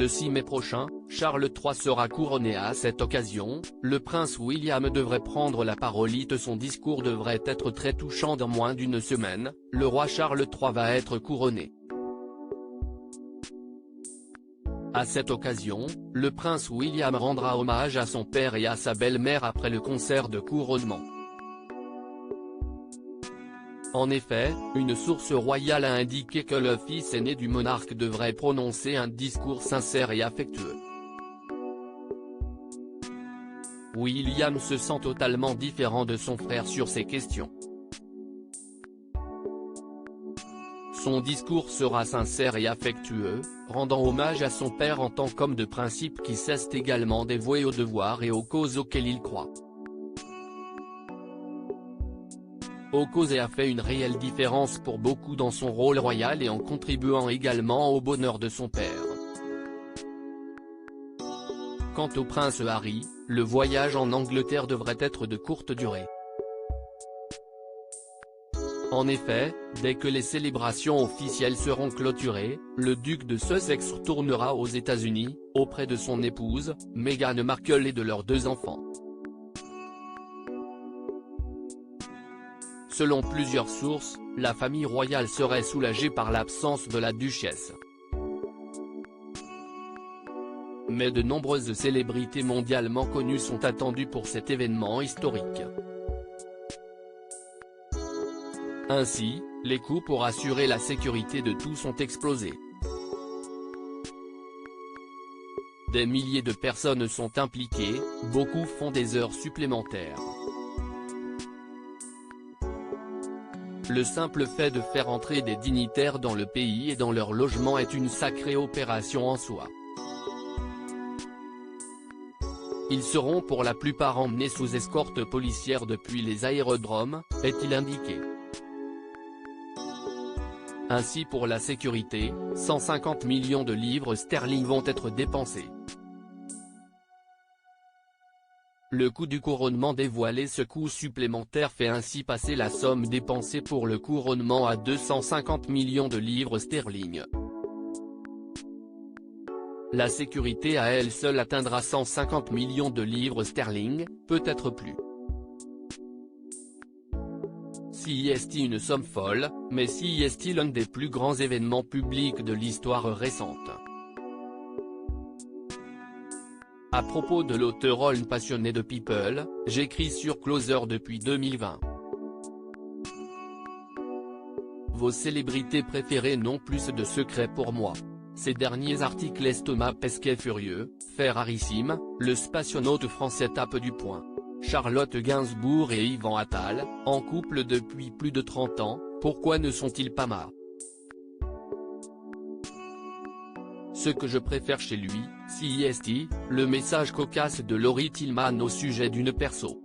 Le 6 mai prochain, Charles III sera couronné. À cette occasion, le prince William devrait prendre la parole. Son discours devrait être très touchant. Dans moins d'une semaine, le roi Charles III va être couronné. À cette occasion, le prince William rendra hommage à son père et à sa belle-mère après le concert de couronnement. En effet, une source royale a indiqué que le fils aîné du monarque devrait prononcer un discours sincère et affectueux. William se sent totalement différent de son frère sur ces questions. Son discours sera sincère et affectueux, rendant hommage à son père en tant qu'homme de principe qui s'est également dévoué aux devoirs et aux causes auxquelles il croit. Aux causes et a fait une réelle différence pour beaucoup dans son rôle royal et en contribuant également au bonheur de son père. Quant au prince Harry, le voyage en Angleterre devrait être de courte durée. En effet, dès que les célébrations officielles seront clôturées, le duc de Sussex retournera aux États-Unis, auprès de son épouse, Meghan Markle et de leurs 2 enfants. Selon plusieurs sources, la famille royale serait soulagée par l'absence de la duchesse. Mais de nombreuses célébrités mondialement connues sont attendues pour cet événement historique. Ainsi, les coûts pour assurer la sécurité de tous ont explosé. Des milliers de personnes sont impliquées, beaucoup font des heures supplémentaires. Le simple fait de faire entrer des dignitaires dans le pays et dans leur logement est une sacrée opération en soi. Ils seront pour la plupart emmenés sous escorte policière depuis les aérodromes, est-il indiqué. Ainsi pour la sécurité, 150 millions de livres sterling vont être dépensés. Le coût du couronnement dévoilé. Ce coût supplémentaire fait ainsi passer la somme dépensée pour le couronnement à 250 millions de livres sterling. La sécurité à elle seule atteindra 150 millions de livres sterling, peut-être plus. C'est une somme folle, mais c'est l'un des plus grands événements publics de l'histoire récente. À propos de l'auteur passionné de People, j'écris sur Closer depuis 2020. Vos célébrités préférées n'ont plus de secrets pour moi. Ces derniers articles. Thomas Pesquet furieux, fait rarissime, le spationaute français tape du poing. Charlotte Gainsbourg et Yvan Attal, en couple depuis plus de 30 ans, pourquoi ne sont-ils pas mariés? Ce que je préfère chez lui, c'est le message cocasse de Laurie Tillman au sujet d'une perso.